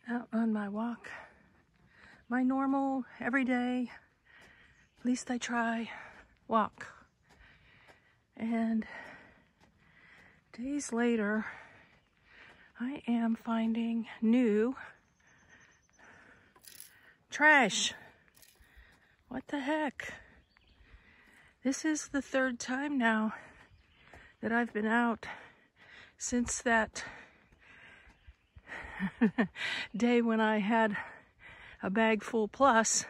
out on my walk. My normal, everyday, at least I try, walk. And days later, I am finding new trash. What the heck? This is the third time now that I've been out since that day when I had a bag full plus,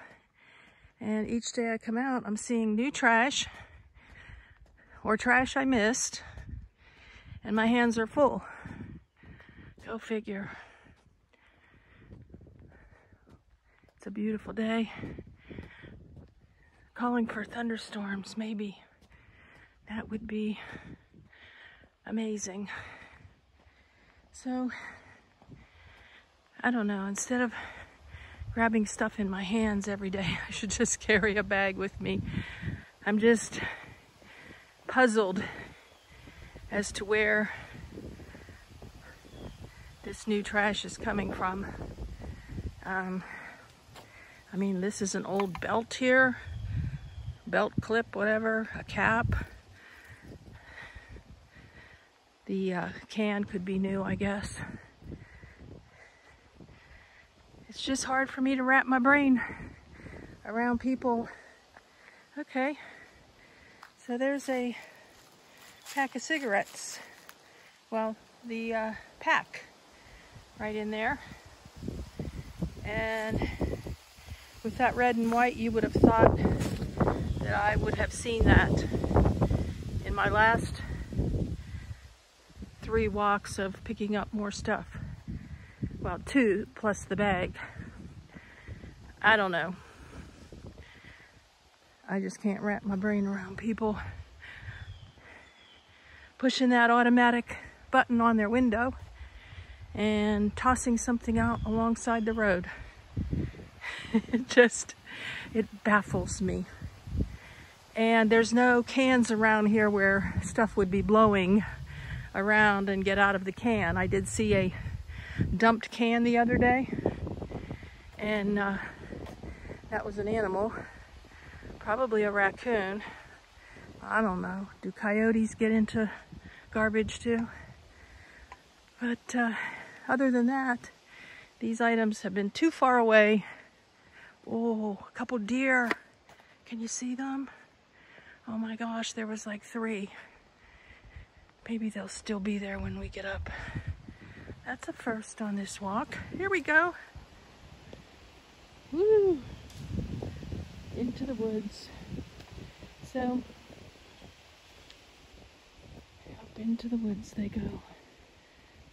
and each day I come out I'm seeing new trash or trash I missed, and my hands are full. Go figure. It's a beautiful day. Calling for thunderstorms, maybe. That would be amazing. So I don't know, instead of grabbing stuff in my hands every day, I should just carry a bag with me. I'm just puzzled as to where this new trash is coming from. I mean, this is an old belt here, belt clip, whatever, a cap. The can could be new, I guess. It's just hard for me to wrap my brain around people. Okay, so there's a pack of cigarettes. Well, the pack right in there. And with that red and white, you would have thought that I would have seen that in my last 3 walks of picking up more stuff. Well, 2 plus the bag. I don't know. I just can't wrap my brain around people pushing that automatic button on their window and tossing something out alongside the road. It baffles me. And there's no cans around here where stuff would be blowing around and get out of the can. I did see a dumped can the other day, and that was an animal, probably a raccoon. I don't know. Do coyotes get into garbage too? But other than that, these items have been too far away. Oh, a couple deer. Can you see them? Oh my gosh, there was like 3. Maybe they'll still be there when we get up. That's a first on this walk. Here we go. Woo! Into the woods. So, up into the woods they go.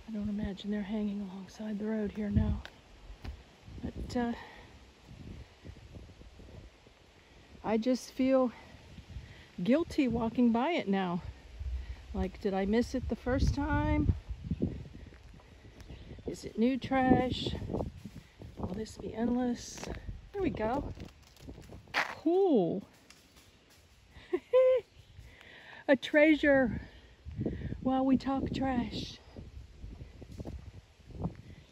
I don't imagine they're hanging alongside the road here now. But I just feel guilty walking by it now. Like, did I miss it the first time? Is it new trash? Will this be endless? There we go. Cool. A treasure while we talk trash.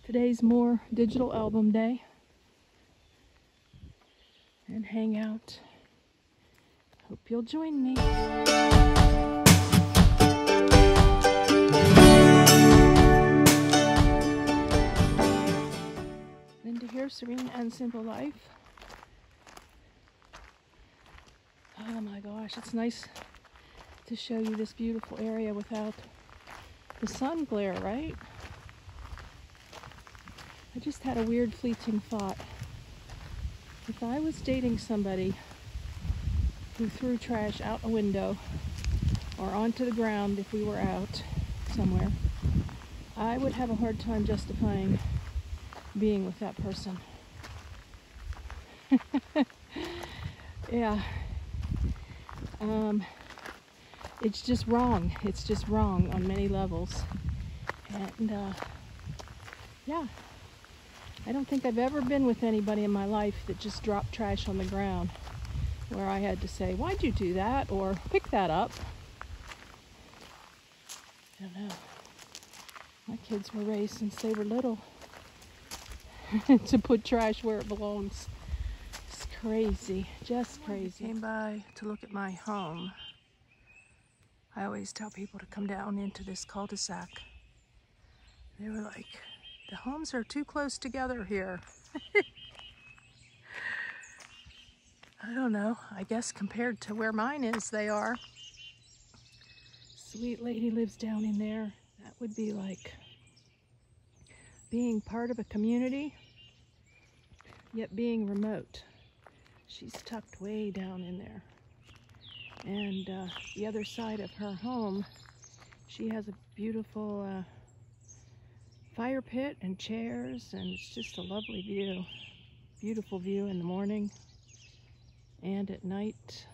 Today's more digital album day. And hang out. Hope you'll join me. Here, Serene and Simple Life. Oh my gosh, it's nice to show you this beautiful area without the sun glare, right? I just had a weird fleeting thought. If I was dating somebody who threw trash out a window or onto the ground if we were out somewhere, I would have a hard time justifying being with that person. Yeah. It's just wrong. It's just wrong on many levels. And yeah, I don't think I've ever been with anybody in my life that just dropped trash on the ground where I had to say, why'd you do that? Or pick that up. I don't know. My kids were raised since they were little to put trash where it belongs. It's crazy, just crazy. I came by to look at my home. I always tell people to come down into this cul-de-sac. They were like, the homes are too close together here. I don't know, I guess compared to where mine is, they are. Sweet lady lives down in there. That would be like being part of a community, yet being remote. She's tucked way down in there. And the other side of her home, she has a beautiful fire pit and chairs, and it's just a lovely view. Beautiful view in the morning and at night.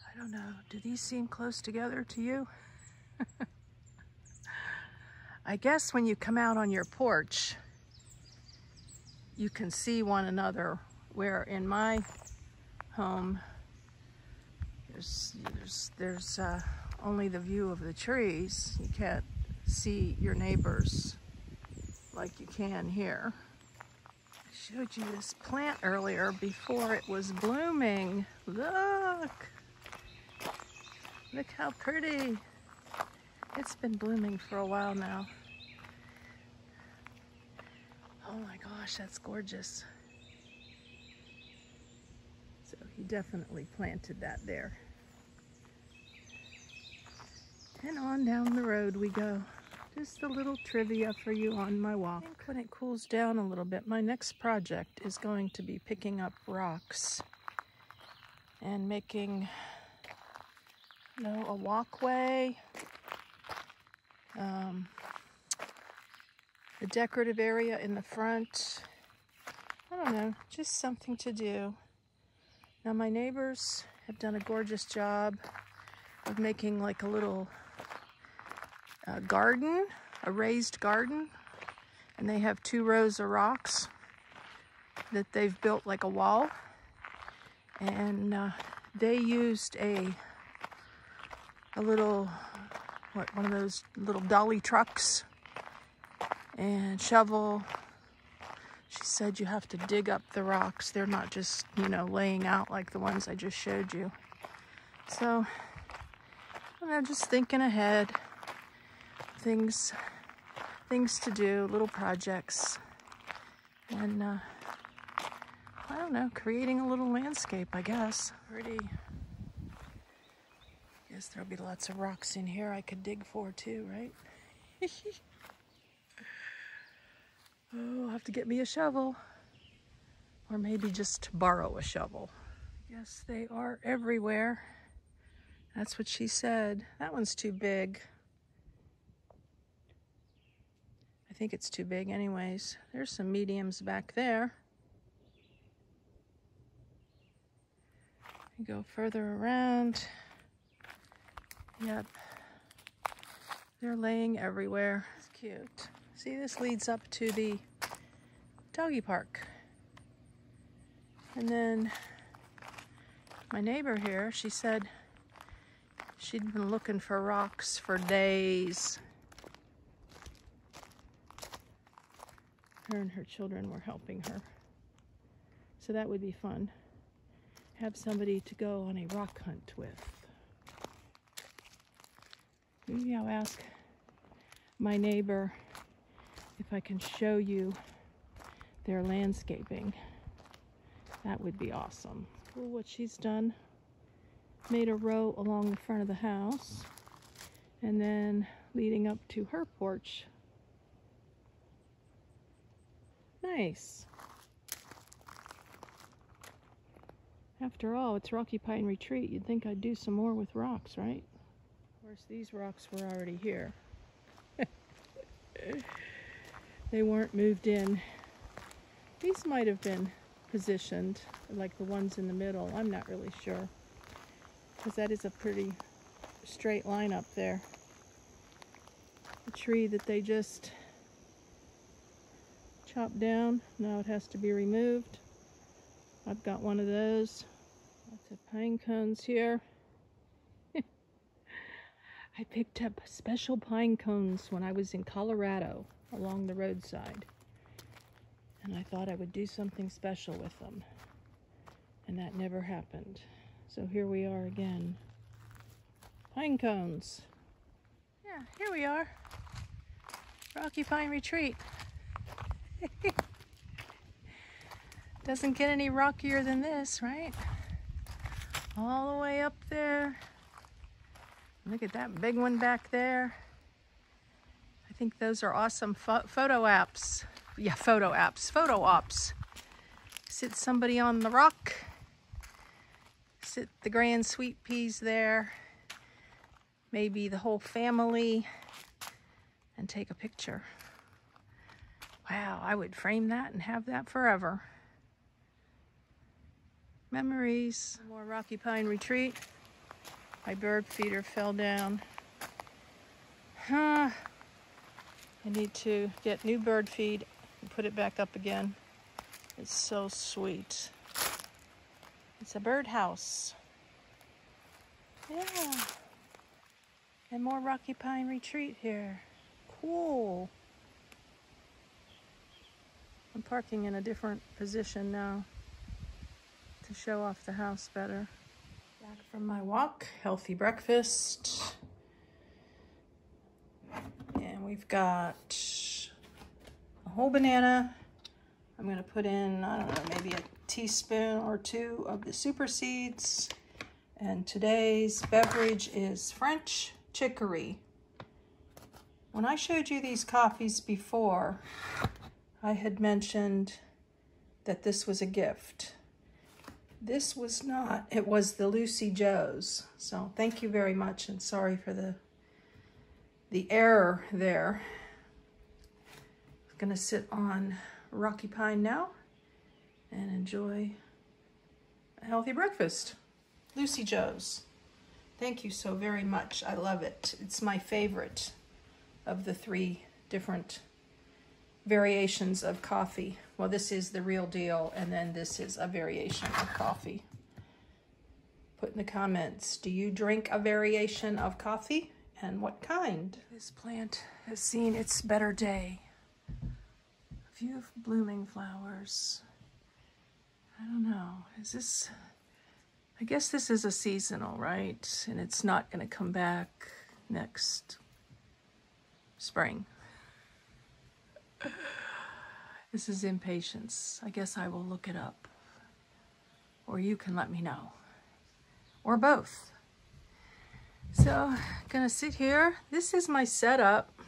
I don't know, do these seem close together to you? I guess when you come out on your porch, you can see one another, where in my home, there's only the view of the trees. You can't see your neighbors like you can here. I showed you this plant earlier before it was blooming. Look! Look how pretty. It's been blooming for a while now. Oh my gosh, that's gorgeous. So he definitely planted that there. And on down the road we go. Just a little trivia for you on my walk. I think when it cools down a little bit, my next project is going to be picking up rocks and making, you know, a walkway, a decorative area in the front. I don't know, just something to do. Now my neighbors have done a gorgeous job of making like a little garden, a raised garden, and they have 2 rows of rocks that they've built like a wall, and they used a little, one of those little dolly trucks and shovel. She said you have to dig up the rocks. They're not just, you know, laying out like the ones I just showed you. So, I don't know, just thinking ahead. Things to do, little projects, and I don't know, creating a little landscape, I guess. Pretty. Guess there'll be lots of rocks in here I could dig for too, right? Oh, I'll have to get me a shovel, or maybe just borrow a shovel. Yes, they are everywhere. That's what she said. That one's too big. I think it's too big anyways. There's some mediums back there. You go further around. Yep. They're laying everywhere. It's cute. See, this leads up to the doggy park. And then my neighbor here, she said she'd been looking for rocks for days. Her and her children were helping her. So that would be fun. Have somebody to go on a rock hunt with. Maybe I'll ask my neighbor if I can show you their landscaping. That would be awesome. Cool what she's done. Made a row along the front of the house, and then leading up to her porch. Nice. After all, it's Rocky Pine Retreat. You'd think I'd do some more with rocks, right? Of course, these rocks were already here. They weren't moved in. These might have been positioned, like the ones in the middle. I'm not really sure, because that is a pretty straight line up there. A tree that they just chopped down. Now it has to be removed. I've got one of those. Lots of pine cones here. I picked up special pine cones when I was in Colorado along the roadside. And and I thought I would do something special with them, and that never happened. So here we are again. Pine cones. Yeah, here we are. Rocky Pine Retreat. Doesn't get any rockier than this, right? All the way up there. Look at that big one back there. I think those are awesome photo apps. Yeah, photo ops. Sit somebody on the rock. Sit the grand sweet peas there. Maybe the whole family. And take a picture. Wow, I would frame that and have that forever. Memories. More Rocky Pine Retreat. My bird feeder fell down. I need to get new bird feed and put it back up again. It's so sweet. It's a birdhouse. Yeah. And more Rocky Pine Retreat here. Cool. I'm parking in a different position now to show off the house better. Back from my walk, healthy breakfast. And we've got a whole banana. I'm gonna put in, I don't know, maybe a teaspoon or two of the super seeds. And today's beverage is French chicory. When I showed you these coffees before, I had mentioned that this was a gift. This was not. It was the Lucy Joe's. So thank you very much, and sorry for the error there. I'm gonna sit on Rocky Pine now and enjoy a healthy breakfast. Lucy Joe's. Thank you so very much. I love it. It's my favorite of the 3 different variations of coffee. Well, this is the real deal, and then this is a variation of coffee. Put in the comments, do you drink a variation of coffee, and what kind? This plant has seen its better day. A few blooming flowers. I don't know, is this, I guess this is a seasonal, right? And it's not gonna come back next spring. This is impatience. I guess I will look it up. Or you can let me know. Or both. So, gonna sit here. This is my setup.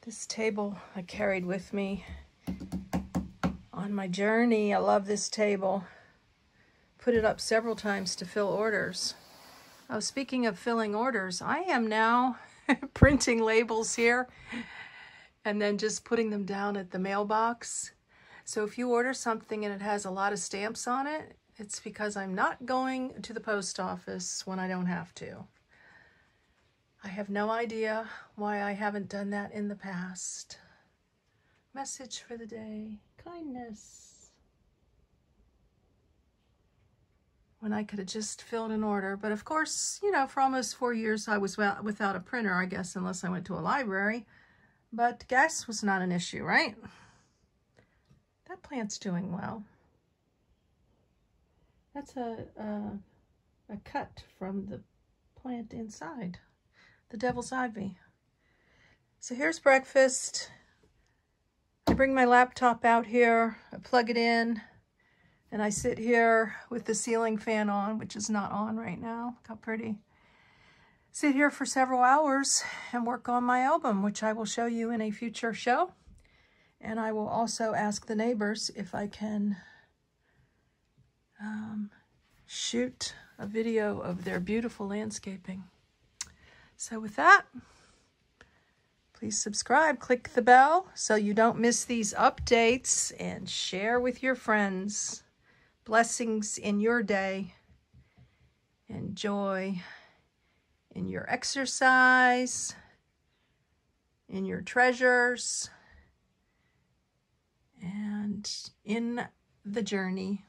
This table I carried with me on my journey. I love this table. Put it up several times to fill orders. Oh, speaking of filling orders, I am now printing labels here and then just putting them down at the mailbox. So if you order something and it has a lot of stamps on it, it's because I'm not going to the post office when I don't have to. I have no idea why I haven't done that in the past. Message for the day, kindness. When I could have just filled an order. But of course, you know, for almost 4 years I was without a printer, I guess, unless I went to a library. But gas was not an issue, right? That plant's doing well. That's a cut from the plant inside, the devil's ivy. So here's breakfast. I bring my laptop out here, I plug it in, and I sit here with the ceiling fan on, which is not on right now. Look how pretty. Sit here for several hours and work on my album, which I will show you in a future show. And I will also ask the neighbors if I can shoot a video of their beautiful landscaping. So with that, please subscribe, click the bell so you don't miss these updates, and share with your friends. Blessings in your day, and joy in your exercise, in your treasures, and in the journey.